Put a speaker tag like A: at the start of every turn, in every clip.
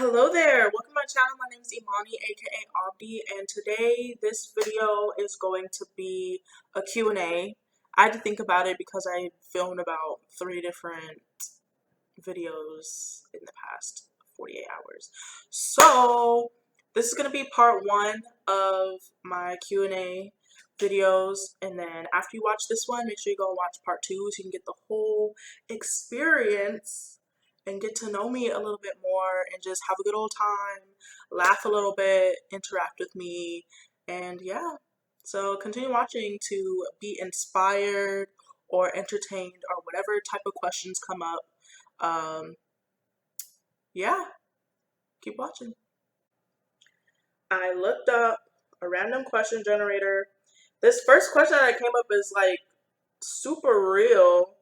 A: Hello there, welcome to my channel. My name is Imani, aka AUBDEE, and today this video is going to be a Q&A. I had to think about it because I filmed about 3 different videos in the past 48 hours. So this is going to be part 1 of my Q&A videos, and then after you watch this one, make sure you go and watch part 2 so you can get the whole experience and get to know me a little bit more and just have a good old time, laugh a little bit, interact with me, and yeah. So continue watching to be inspired or entertained or whatever type of questions come up. Yeah, keep watching. I looked up a random question generator. This first question that came up is like super real.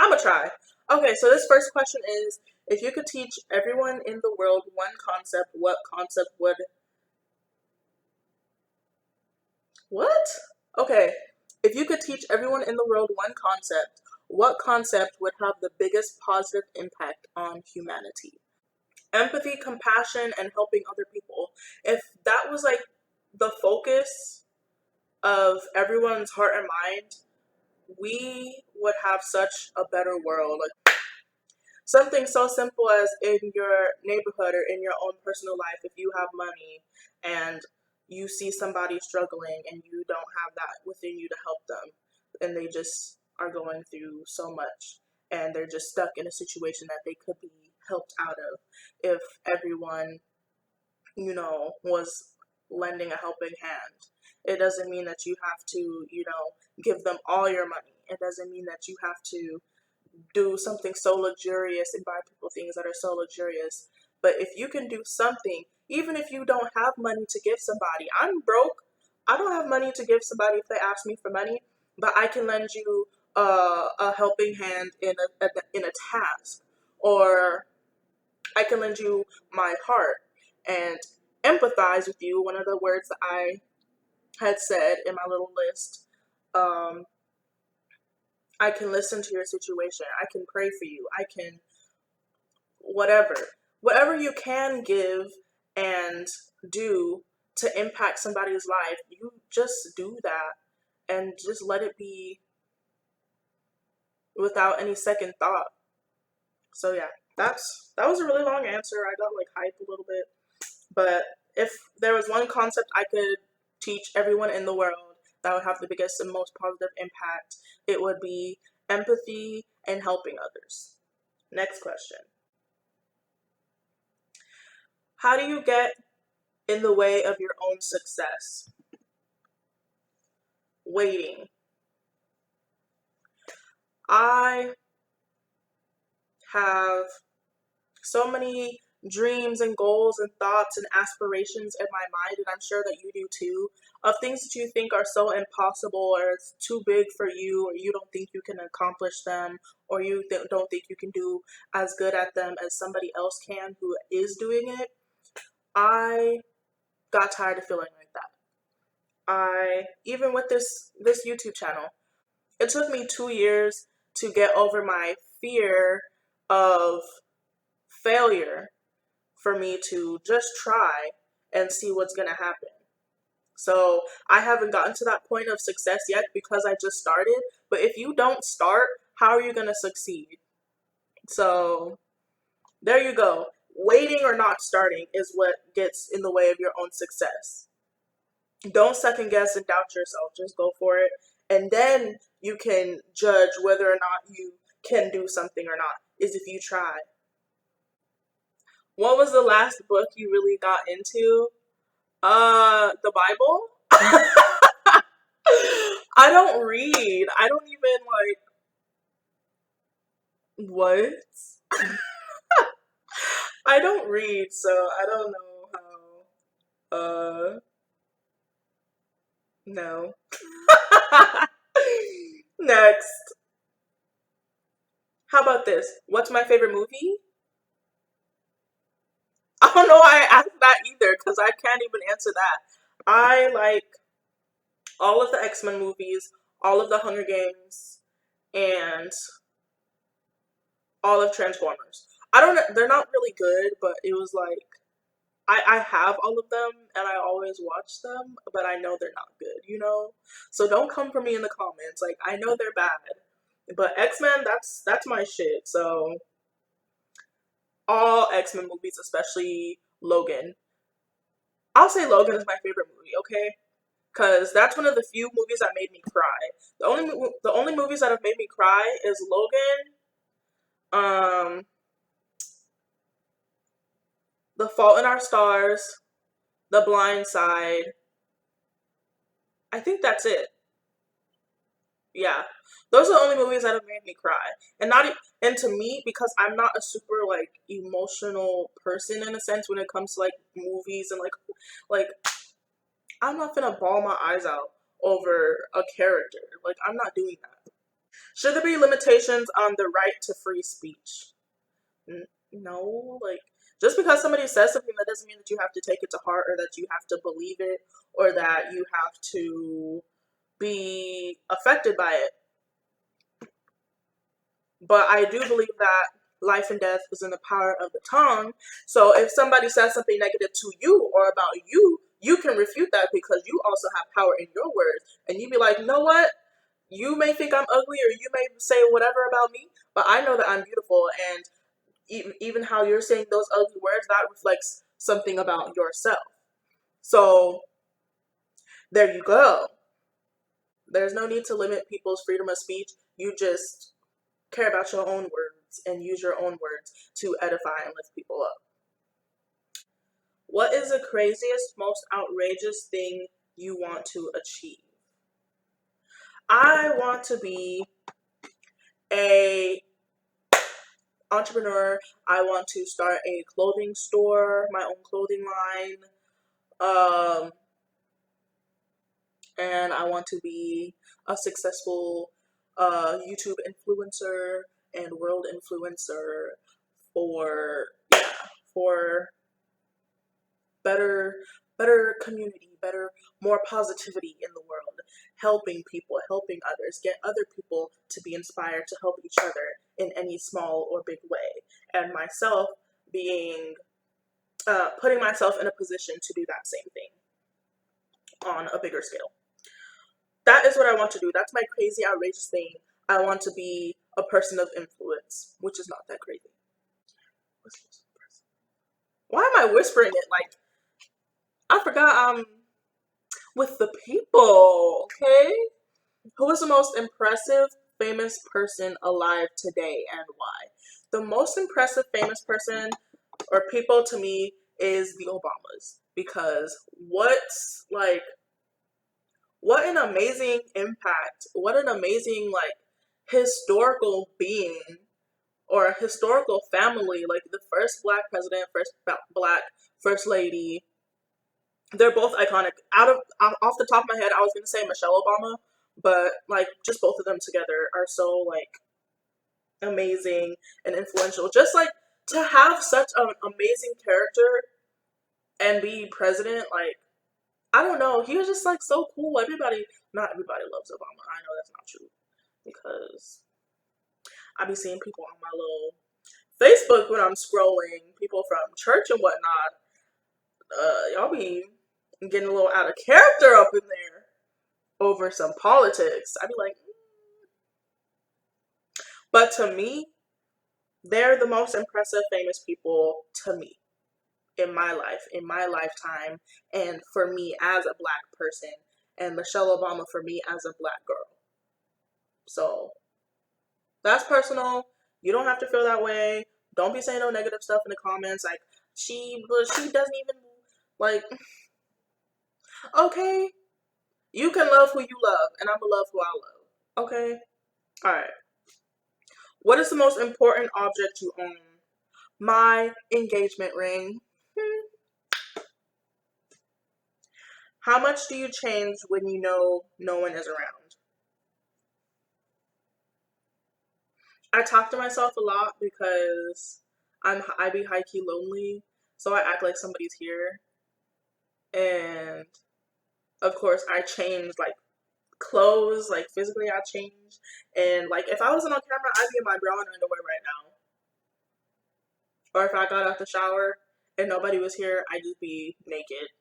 A: I'm gonna try. Okay, so this first question is, if you could teach everyone in the world one concept, what concept would... What? Okay, if you could teach everyone in the world one concept, what concept would have the biggest positive impact on humanity? Empathy, compassion, and helping other people. If that was like the focus of everyone's heart and mind, we would have such a better world. Like, something so simple as in your neighborhood or in your own personal life, if you have money and you see somebody struggling and you don't have that within you to help them, and they just are going through so much and they're just stuck in a situation that they could be helped out of, if everyone, was lending a helping hand. It doesn't mean that you have to, give them all your money. It doesn't mean that you have to do something so luxurious and buy people things that are so luxurious. But if you can do something, even if you don't have money to give somebody, I'm broke, I don't have money to give somebody if they ask me for money, but I can lend you a helping hand in a task, or I can lend you my heart and empathize with you. One of the words that I had said in my little list, I can listen to your situation, I can pray for you, I can whatever you can give and do to impact somebody's life, you just do that and just let it be without any second thought. So yeah, that was a really long answer. I got like hyped a little bit, but if there was one concept I could teach everyone in the world that would have the biggest and most positive impact, it would be empathy and helping others. Next question. How do you get in the way of your own success? Waiting. I have so many dreams and goals and thoughts and aspirations in my mind, and I'm sure that you do too, of things that you think are so impossible or it's too big for you, or you don't think you can accomplish them, or you don't think you can do as good at them as somebody else can who is doing it. I got tired of feeling like that. Even with this YouTube channel, it took me 2 years to get over my fear of failure, for me to just try and see what's gonna happen. So I haven't gotten to that point of success yet because I just started, but if you don't start, how are you gonna succeed? So there you go. Waiting or not starting is what gets in the way of your own success. Don't second guess and doubt yourself, just go for it, and then you can judge whether or not you can do something or not, is if you try. What was the last book you really got into? The Bible? I don't read. I don't even what? I don't read, so I don't know how, no. Next. How about this? What's my favorite movie? I don't know why I asked that either, because I can't even answer that. I like all of the X-Men movies, all of the Hunger Games, and all of Transformers. I don't know, they're not really good, but it was like I have all of them and I always watch them, but I know they're not good, you know? So don't come for me in the comments. Like I know they're bad. But X-Men, that's my shit. So all X-Men movies, especially Logan. I'll say Logan is my favorite movie, okay? Cause that's one of the few movies that made me cry. The only movies that have made me cry is Logan, um, The Fault in Our Stars, The Blind Side. I think that's it. Yeah, those are the only movies that have made me cry, and not and to me, because I'm not a super like emotional person in a sense when it comes to like movies and like I'm not gonna bawl my eyes out over a character. Like I'm not doing that. Should there be limitations on the right to free speech? No, like just because somebody says something, that doesn't mean that you have to take it to heart or that you have to believe it or that you have to be affected by it. But I do believe that life and death is in the power of the tongue. So if somebody says something negative to you or about you, you can refute that because you also have power in your words. And you be like, you know what? You may think I'm ugly or you may say whatever about me, but I know that I'm beautiful. And even how you're saying those ugly words, that reflects something about yourself. So there you go. There's no need to limit people's freedom of speech. You just care about your own words and use your own words to edify and lift people up. What is the craziest, most outrageous thing you want to achieve? I want to be a entrepreneur. I want to start a clothing store, my own clothing line. And I want to be a successful YouTube influencer and world influencer for for better community, more positivity in the world, helping people, helping others, get other people to be inspired to help each other in any small or big way, and myself being putting myself in a position to do that same thing on a bigger scale. That is what I want to do. That's my crazy, outrageous thing. I want to be a person of influence, which is not that crazy. Why am I whispering it? Like, I forgot I'm with the people, okay? Who is the most impressive famous person alive today and why? The most impressive famous person or people to me is the Obamas because what an amazing impact, what an amazing like historical being or a historical family, like the first black president, first black first lady. They're both iconic. Off the top of my head, I was gonna say Michelle Obama, but like just both of them together are so like amazing and influential. Just like to have such an amazing character and be president, like I don't know, he was just like so cool. Not everybody loves Obama. I know that's not true because I be seeing people on my little Facebook when I'm scrolling, people from church and whatnot. Y'all be getting a little out of character up in there over some politics. I'd be like, but to me, they're the most impressive famous people to me in my life, in my lifetime, and for me as a black person, and Michelle Obama for me as a black girl. So that's personal. You don't have to feel that way. Don't be saying no negative stuff in the comments like she doesn't even like. Okay, you can love who you love, and I'm gonna love who I love. Okay, all right. What is the most important object you own? My engagement ring. How much do you change when you know no one is around? I talk to myself a lot because I be high key lonely, so I act like somebody's here, and of course I change like clothes, like physically I changed. And like if I wasn't on camera, I'd be in my bra and underwear right now. Or if I got out the shower and nobody was here, I'd just be naked.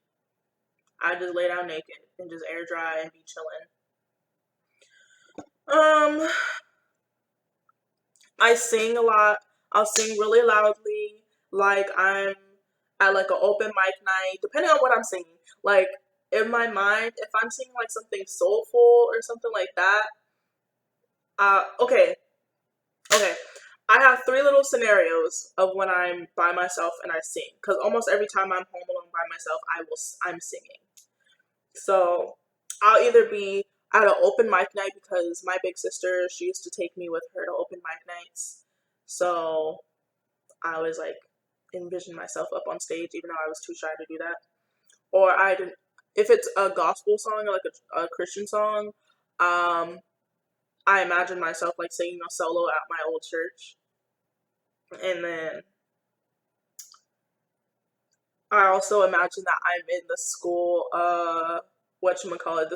A: I'd just lay down naked and just air dry and be chilling. I sing a lot. I'll sing really loudly, like I'm at like an open mic night, depending on what I'm singing. Like in my mind, if I'm singing like something soulful or something like that, okay, okay. I have three little scenarios of when I'm by myself and I sing, because almost every time I'm home alone by myself, I'm singing. So I'll either be at an open mic night because my big sister, she used to take me with her to open mic nights. So I always like envision myself up on stage, even though I was too shy to do that. Or I didn't. If it's a gospel song or like a Christian song, I imagine myself like singing a solo at my old church, and then I also imagine that I'm in the school, whatchamacallit,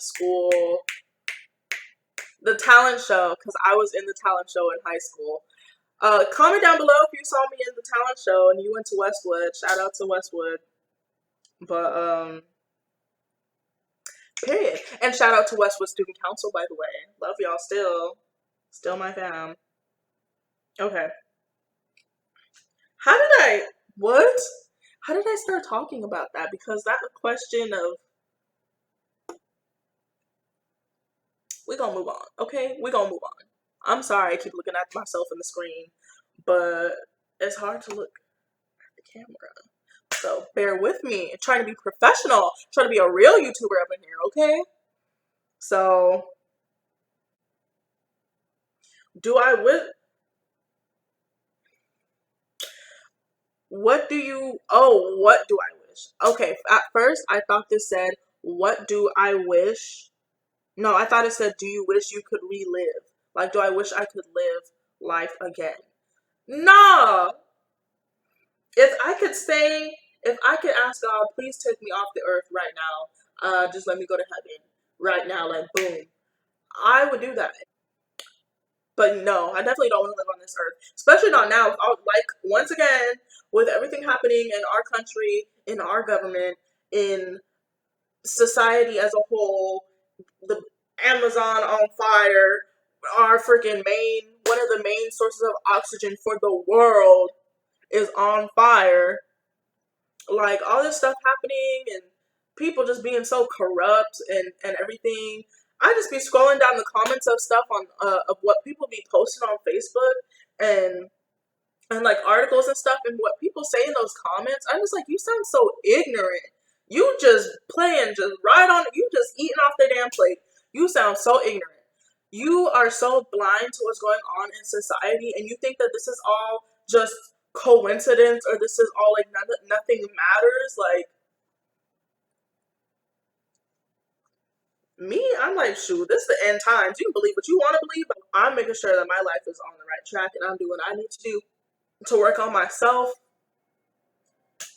A: the talent show, because I was in the talent show in high school. Comment down below if you saw me in the talent show and you went to Westwood. Shout out to Westwood. But, period. And shout out to Westwood Student Council, by the way. Love y'all still. Still my fam. Okay. What? How did I start talking about that? Because that question of, we gonna move on, okay? We gonna move on. I'm sorry I keep looking at myself in the screen, but it's hard to look at the camera. So bear with me. I'm trying to be professional. I'm trying to be a real YouTuber up in here, okay? So, do I wish? What do you? Oh, what do I wish? Okay, at first I thought this said, "What do I wish?" No, I thought it said, "Do you wish you could relive?" Like, do I wish I could live life again? Nah. If I could ask God, please take me off the earth right now. Just let me go to heaven right now. Like, boom. I would do that. But no, I definitely don't want to live on this earth, especially not now. Like, once again, with everything happening in our country, in our government, in society as a whole, the Amazon on fire, our freaking one of the main sources of oxygen for the world is on fire. Like, all this stuff happening and people just being so corrupt and everything. I just be scrolling down the comments of stuff on of what people be posting on Facebook and like articles and stuff, and what people say in those comments. I'm just like, you sound so ignorant. You just playing just right on. You just eating off their damn plate. You sound so ignorant. You are so blind to what's going on in society, and you think that this is all just coincidence, or this is all like nothing matters. Like, me, I'm like, shoot, this is the end times. You can believe what you want to believe, but I'm making sure that my life is on the right track and I'm doing what I need to do to work on myself,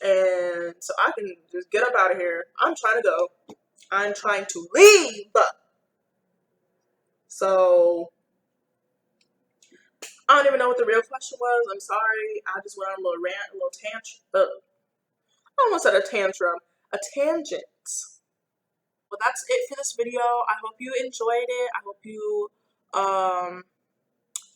A: and so I can just get up out of here. I'm trying to go. I'm trying to leave. So I don't even know what the real question was. I'm sorry. I just went on a little rant, a little tantrum. I almost said a tantrum. A tangent. Well, that's it for this video. I hope you enjoyed it. I hope you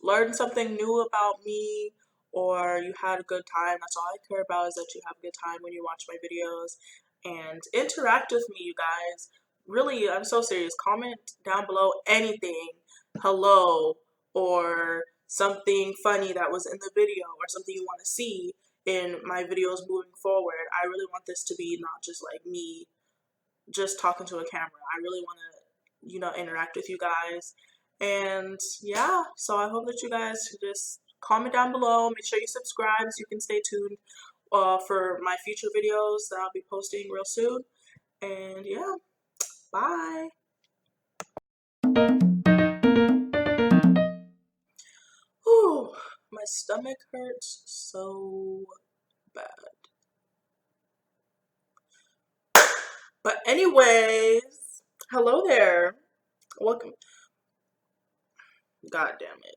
A: learned something new about me, or you had a good time. That's all I care about, is that you have a good time when you watch my videos, and interact with me, you guys. Really, I'm so serious. Comment down below anything. Hello, or something funny that was in the video, or something you want to see in my videos moving forward. I really want this to be not just like me just talking to a camera. I really want to, interact with you guys. And yeah, so I hope that you guys just comment down below. Make sure you subscribe so you can stay tuned for my future videos that I'll be posting real soon. And yeah, bye. Whew, my stomach hurts so bad. But anyways, hello there. What? God damn it.